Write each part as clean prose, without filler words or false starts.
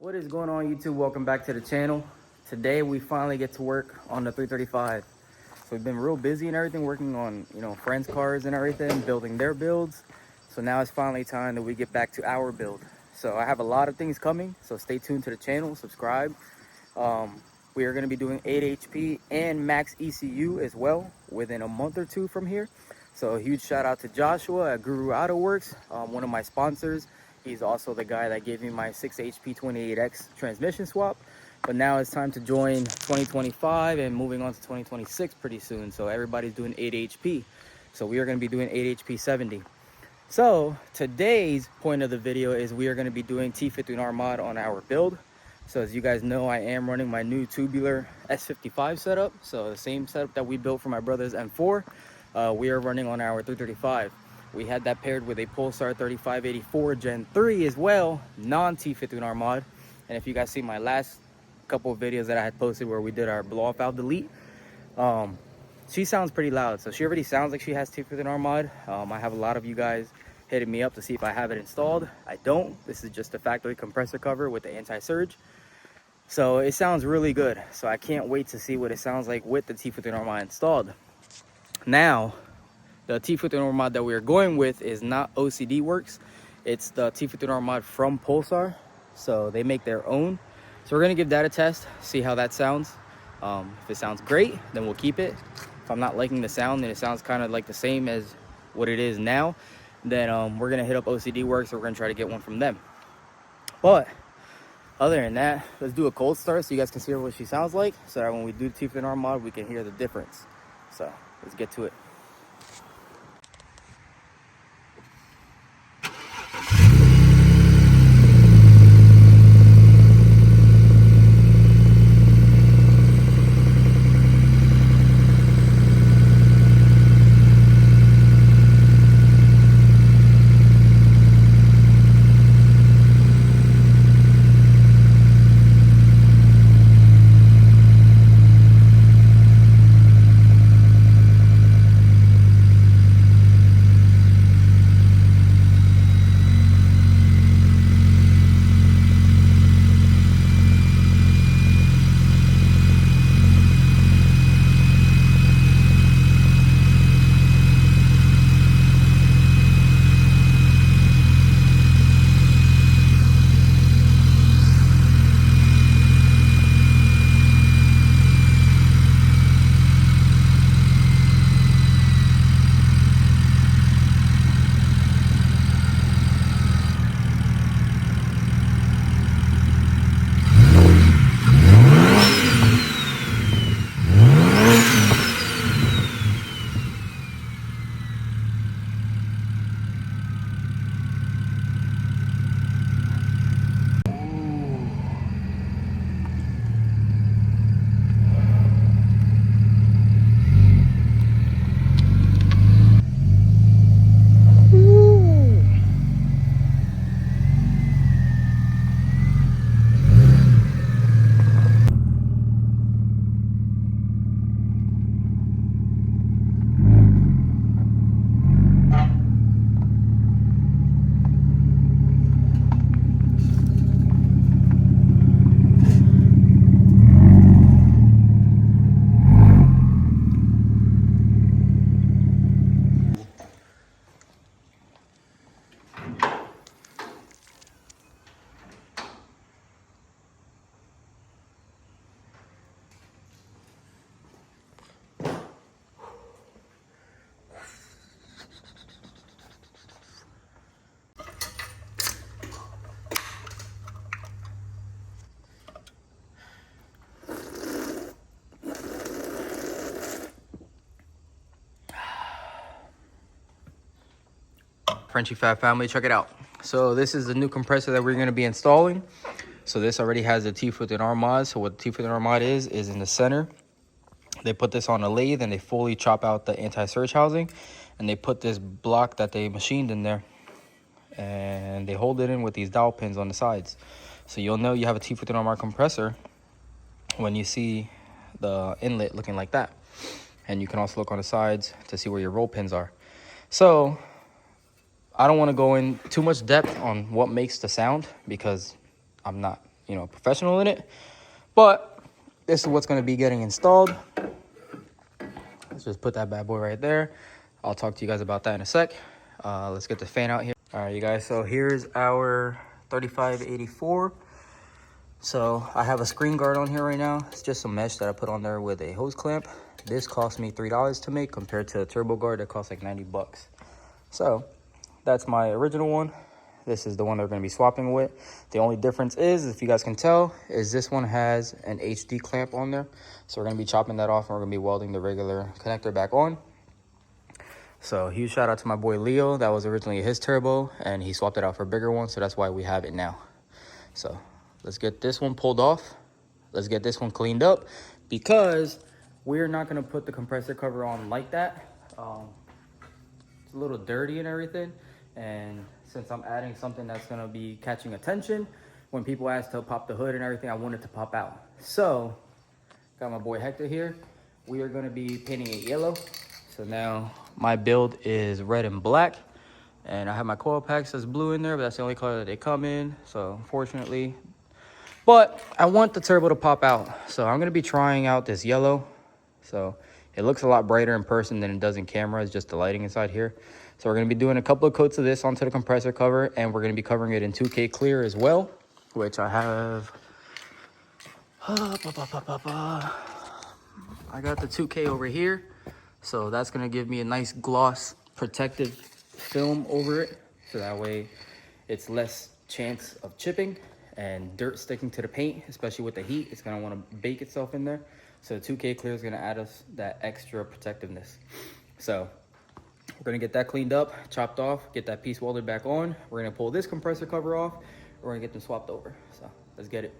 What is going on, YouTube? Welcome back to the channel. Today we finally get to work on the 335. So we've been real busy and everything, working on friends' cars and everything, building their builds. So now it's finally time that we get back to our build. So I have a lot of things coming, so stay tuned to the channel, subscribe. We are going to be doing 8 HP and max ECU as well within a month or two from here. So a huge shout out to Joshua at Guru Auto Works, one of my sponsors. He's also the guy that gave me my 6 HP 28X transmission swap. But now it's time to join 2025 and moving on to 2026 pretty soon. So everybody's doing 8 HP. So we are going to be doing 8 HP 70. So today's point of the video is we are going to be doing t51r mod on our build. So as you guys know, I am running my new tubular S55 setup. So the same setup that we built for my brother's M4, we are running on our 335. We had that paired with a Pulsar 3584 Gen 3 as well, non-t51r mod. And if you guys see my last couple of videos that I had posted where we did our blow-off valve delete, she sounds pretty loud. So she already sounds like she has t51r mod. I have a lot of you guys hitting me up to see if I have it installed. I don't. This is just a factory compressor cover with the anti-surge. So it sounds really good. So I can't wait to see what it sounds like with the t51r mod installed. Now, the t51r mod that we are going with is not OCD Works. It's the t51r mod from Pulsar. So they make their own. So we're gonna give that a test, see how that sounds. If it sounds great, then we'll keep it. If I'm not liking the sound, then it sounds kind of like the same as what it is now, then we're gonna hit up OCD Works, or we're gonna try to get one from them. But other than that, let's do a cold start so you guys can see what she sounds like, so that when we do t51r mod, we can hear the difference. So let's get to it. Frenchy Fab family, check it out. So this is the new compressor that we're going to be installing. So this already has the t51r mod. So what the t51r mod is in the center. They put this on a lathe and they fully chop out the anti-surge housing, and they put this block that they machined in there, and they hold it in with these dowel pins on the sides. So you'll know you have a t51r mod compressor when you see the inlet looking like that. And you can also look on the sides to see where your roll pins are. So I don't want to go in too much depth on what makes the sound, because I'm not, you know, professional in it. But this is what's going to be getting installed. Let's just put that bad boy right there. I'll talk to you guys about that in a sec. Let's get the fan out here. All right, you guys, so here's our 3584. So I have a screen guard on here right now. It's just some mesh that I put on there with a hose clamp. This cost me $3 to make compared to a turbo guard that costs like 90 bucks. So that's my original one. This is the one they're going to be swapping with. The only difference is, if you guys can tell, is this one has an HD clamp on there. So we're going to be chopping that off and we're going to be welding the regular connector back on. So huge shout out to my boy Leo. That was originally his turbo and he swapped it out for a bigger one. So that's why we have it now. So let's get this one pulled off. Let's get this one cleaned up because we're not going to put the compressor cover on like that. It's a little dirty and everything. And since I'm adding something that's going to be catching attention, when people ask to pop the hood and everything, I want it to pop out. So got my boy Hector here. We are going to be painting it yellow. So now my build is red and black. And I have my coil packs that's blue in there, but that's the only color that they come in. So unfortunately, but I want the turbo to pop out. So I'm going to be trying out this yellow. So it looks a lot brighter in person than it does in camera. It's just the lighting inside here. So we're going to be doing a couple of coats of this onto the compressor cover, and we're going to be covering it in 2K clear as well, which I have. I got the 2K over here. So that's going to give me a nice gloss protective film over it. So that way it's less chance of chipping and dirt sticking to the paint, especially with the heat. It's going to want to bake itself in there. So the 2K clear is going to add us that extra protectiveness. So we're going to get that cleaned up, chopped off, get that piece welded back on. We're going to pull this compressor cover off. We're going to get them swapped over. So let's get it.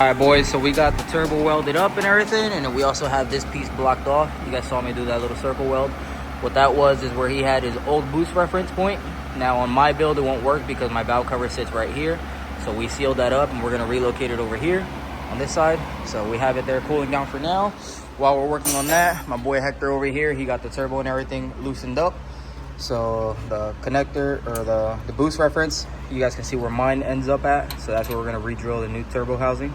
All right, boys, so we got the turbo welded up and everything, and then we also have this piece blocked off. You guys saw me do that little circle weld. What that was is where he had his old boost reference point. Now on my build, it won't work because my valve cover sits right here. So we sealed that up and we're gonna relocate it over here on this side. So we have it there cooling down for now. While we're working on that, my boy Hector over here, he got the turbo and everything loosened up. So the connector or the boost reference, you guys can see where mine ends up at. So that's where we're gonna re-drill the new turbo housing.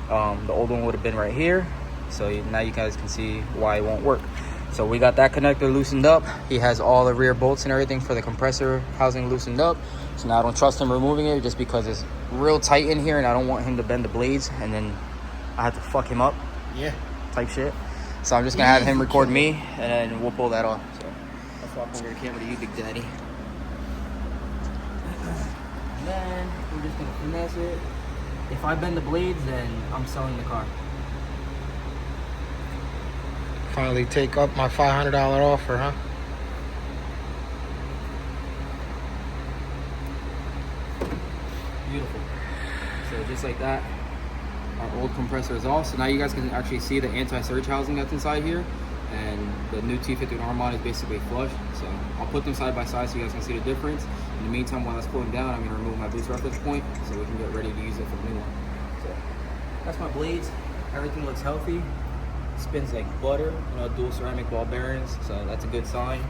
The old one would have been right here. So now you guys can see why it won't work. So we got that connector loosened up. He has all the rear bolts and everything for the compressor housing loosened up. So now I don't trust him removing it just because it's real tight in here and I don't want him to bend the blades and then I have to fuck him up. Yeah. Type shit. So I'm just gonna have him record me and then we'll pull that off. So I'll swap over the camera to you, Big Daddy. And then we're just gonna finesse it. If I bend the blades, then I'm selling the car. Finally take up my $500 offer, huh? Beautiful. So just like that, our old compressor is off. So now you guys can actually see the anti-surge housing that's inside here. And the new t51r mod is basically flush. So I'll put them side by side so you guys can see the difference. In the meantime, while that's cooling down, I'm gonna remove my boost reference point so we can get ready to use it for that's my blades. Everything looks healthy. Spins like butter, you know, dual ceramic ball bearings, so that's a good sign.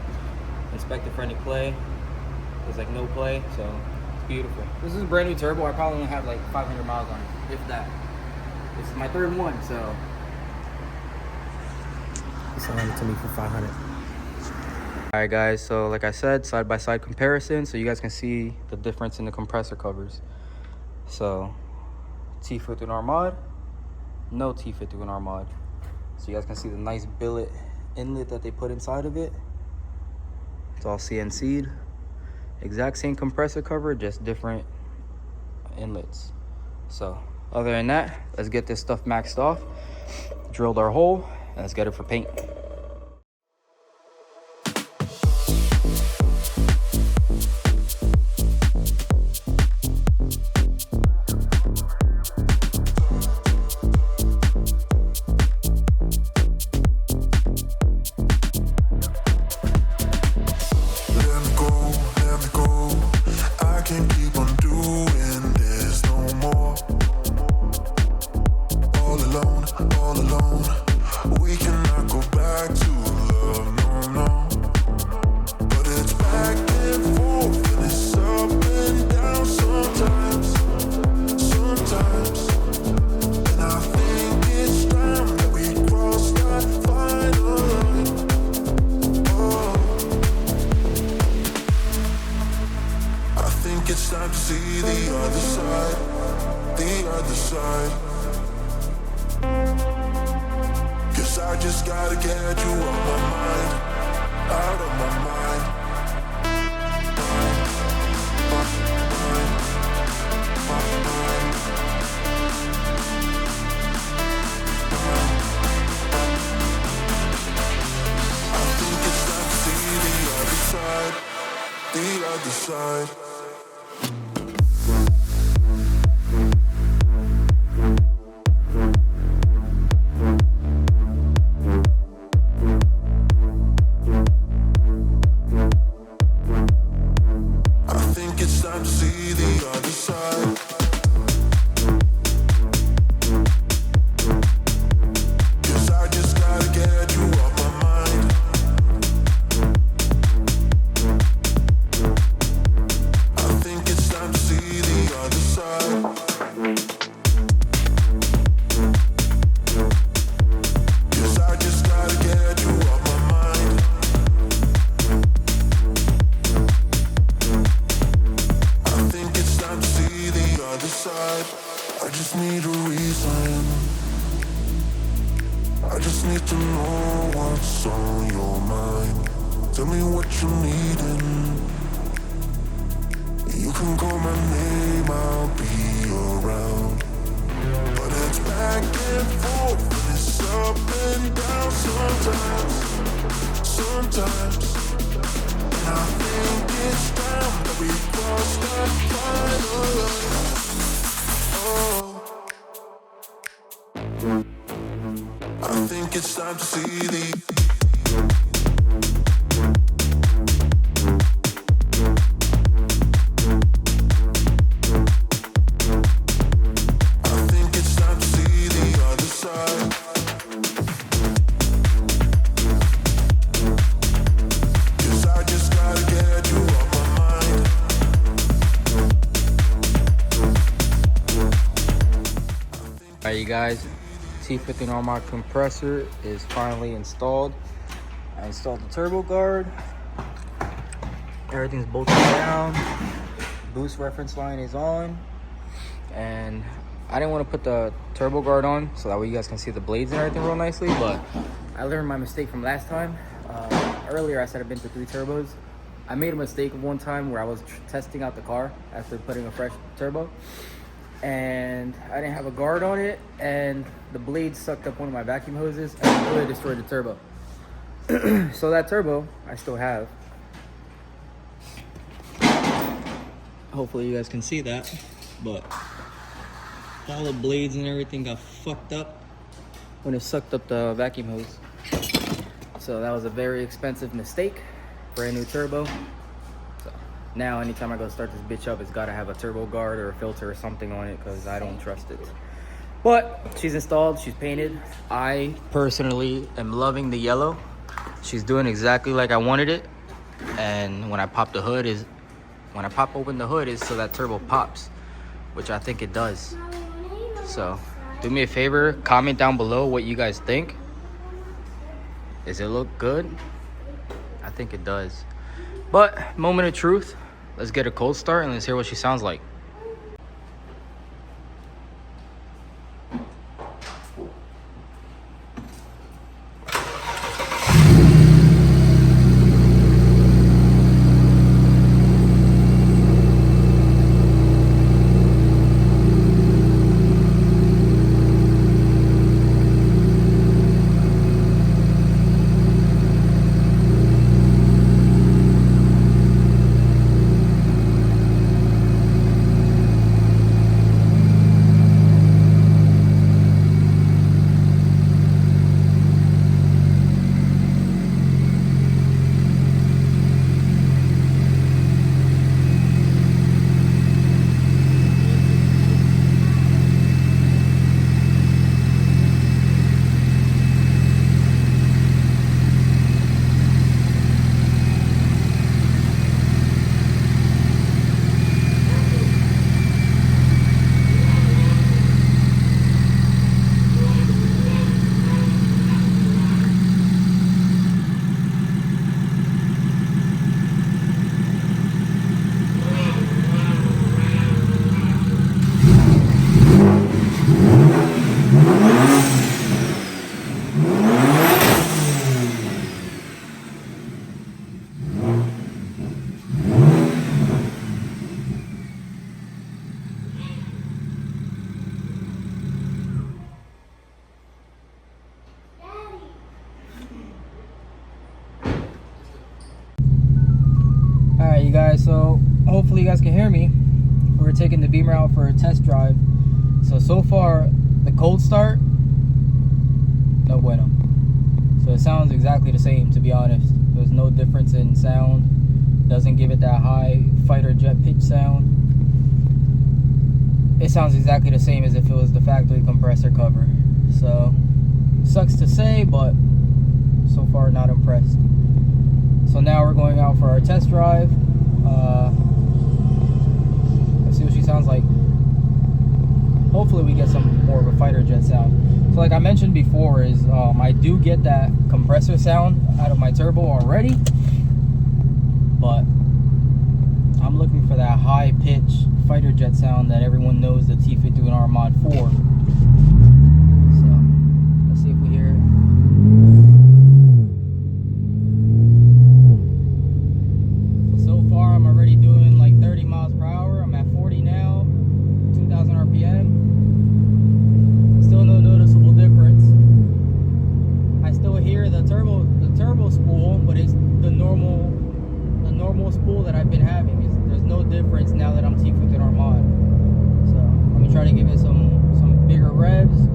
Inspected for any play. There's like no play, so it's beautiful. This is a brand new turbo. I probably only have like 500 miles on it, if that. This is my third one, so. He sold it to me for 500. All right, guys, so like I said, side-by-side comparison, so you guys can see the difference in the compressor covers. So, T51r mod, no T51r mod. So you guys can see the nice billet inlet that they put inside of it. It's all CNC'd. Exact same compressor cover, just different inlets. So, other than that, let's get this stuff maxed off. Drilled our hole, and let's get it for paint. It's time to see the other side, the other side. 'Cause I just gotta get you out my mind, out of my mind. I think it's time to see the other side, the other side. I just need a reason. I just need to know what's on your mind. Tell me what you're needing. You can call my name, I'll be around. But it's back and forth, and it's up and down sometimes. And I think it's time that we cross that final line. I think it's time to see the. I think it's time to see the other side. 'Cause I just gotta get you off my mind. Alright, you guys, T51r compressor is finally installed. I installed the turbo guard. Everything's bolted down. Boost reference line is on. And I didn't want to put the turbo guard on so that way you guys can see the blades and everything real nicely, but I learned my mistake from last time. Earlier I said I've been to 3 turbos. I made a mistake one time where I was testing out the car after putting a fresh turbo, and I didn't have a guard on it, and the blade sucked up one of my vacuum hoses and really destroyed the turbo. So that turbo I still have. Hopefully you guys can see that, but all the blades and everything got fucked up when it sucked up the vacuum hose. So that was a very expensive mistake. Brand new turbo. So now anytime I go start this bitch up, it's gotta have a turbo guard or a filter or something on it, because I don't trust it. But she's installed, she's painted. I personally am loving the yellow. She's doing exactly like I wanted it. And when I pop open the hood is so that turbo pops, which I think it does. So do me a favor, comment down below what you guys think. Does it look good? I think it does. But moment of truth, let's get a cold start and let's hear what she sounds like. Alright you guys, so hopefully you guys can hear me. We're taking the Beamer out for a test drive. So far, the cold start, no bueno. So it sounds exactly the same, to be honest. There's no difference in sound. Doesn't give it that high fighter jet pitch sound. It sounds exactly the same as if it was the factory compressor cover. So, sucks to say, but so far not impressed. So now we're going out for our test drive. Let's see what she sounds like. Hopefully we get some more of a fighter jet sound. So like I mentioned before is I do get that compressor sound out of my turbo already, but I'm looking for that high pitch fighter jet sound that everyone knows the t51r mod for. So let's see if we hear it. So far I'm already doing like 30 miles per hour. I'm at 40 now, 2000 RPM. Still no noticeable difference. I still hear the turbo spool, but it's the normal spool that I've been having. There's no difference now that I'm t51r mod. So let me try to give it some bigger revs.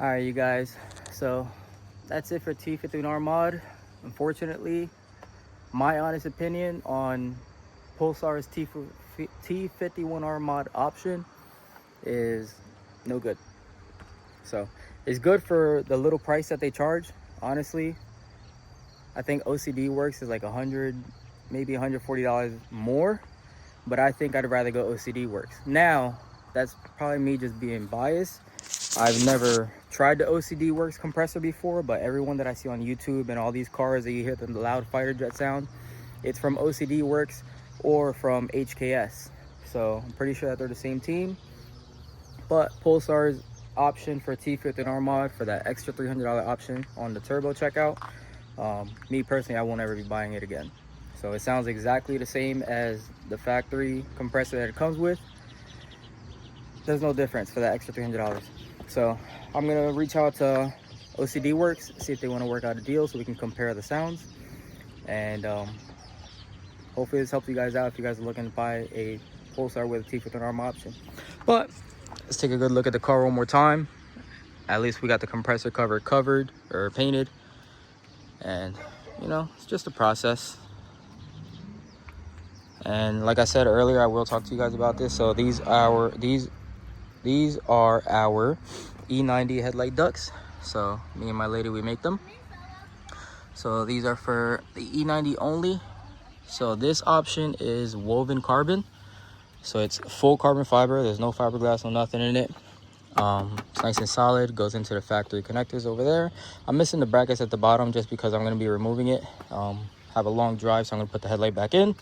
Alright you guys, so that's it for T51r mod. Unfortunately, my honest opinion on Pulsar's T51r mod option is no good. So it's good for the little price that they charge. Honestly, I think OCD Works is like $100, maybe $140 more, but I think I'd rather go OCD Works. Now, that's probably me just being biased. I've never tried the OCD Works compressor before, but everyone that I see on YouTube and all these cars that you hear the loud fighter jet sound, it's from OCD Works or from HKS. So I'm pretty sure that they're the same team. But Pulsar's option for T51r mod, for that extra $300 option on the turbo checkout, me personally, I won't ever be buying it again. So it sounds exactly the same as the factory compressor that it comes with. There's no difference for that extra $300. So I'm gonna reach out to OCD Works, see if they want to work out a deal so we can compare the sounds. And hopefully this helps you guys out if you guys are looking to buy a Pulsar with a T51r mod option. But let's take a good look at the car one more time. At least we got the compressor cover covered or painted. And you know, it's just a process. And like I said earlier, I will talk to you guys about this. So these are our E90 headlight ducts. So me and my lady, we make them. So these are for the E90 only. So this option is woven carbon. So it's full carbon fiber. There's no fiberglass, no nothing in it. It's nice and solid. Goes into the factory connectors over there. I'm missing the brackets at the bottom just because I'm going to be removing it. Have a long drive, so I'm going to put the headlight back in,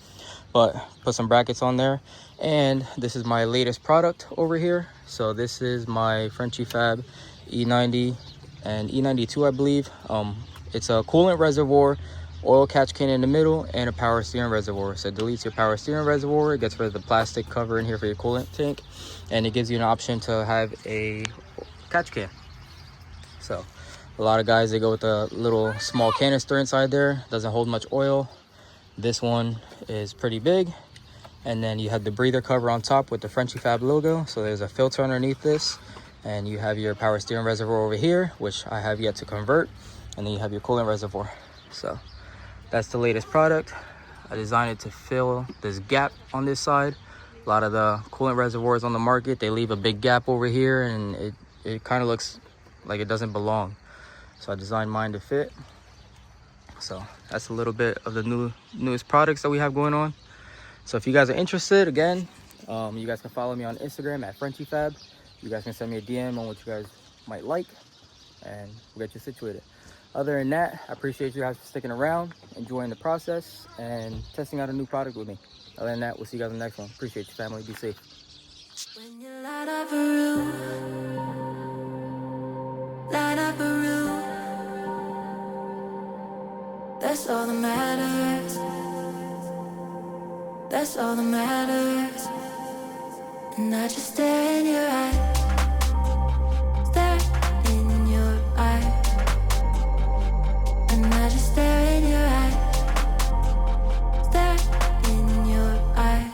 but put some brackets on there. And this is my latest product over here. So this is my Frenchy Fab E90 and E92, I believe. It's a coolant reservoir, oil catch can in the middle, and a power steering reservoir. So it deletes your power steering reservoir. It gets rid of the plastic cover in here for your coolant tank, and it gives you an option to have a catch can. So a lot of guys, they go with a little small canister inside there. Doesn't hold much oil. This one is pretty big. And then you have the breather cover on top with the Frenchy Fab logo. So there's a filter underneath this, and you have your power steering reservoir over here, which I have yet to convert. And then you have your coolant reservoir. So that's the latest product. I designed it to fill this gap on this side. A lot of the coolant reservoirs on the market, they leave a big gap over here, and it kind of looks like it doesn't belong. So I designed mine to fit. So that's a little bit of the newest products that we have going on. So if you guys are interested, again, you guys can follow me on Instagram at Frenchy Fab. You guys can send me a DM on what you guys might like, and we'll get you situated. Other than that, I appreciate you guys for sticking around, enjoying the process, and testing out a new product with me. Other than that, we'll see you guys in the next one. Appreciate you, family. Be safe. When you light up a room, light up a room, that's all that matters. That's all that matters. And I just stare in your eyes, stare in your eyes, and I just stare in your eyes, stare in your eyes.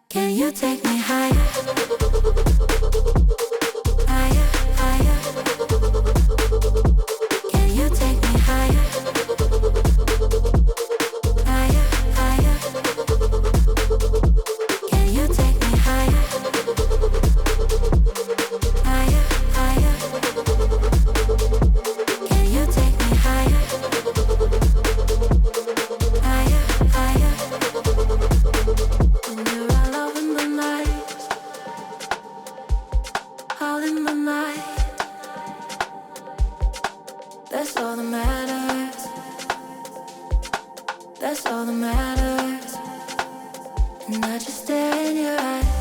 Can you take me higher? Higher, higher. Can you take me higher? Higher, higher. Can you take me higher? Higher, higher. Can you take me higher? Higher, higher. When you're all over my mind, all in my mind, that's all that matters. That's all that matters. And I just stare in your eyes.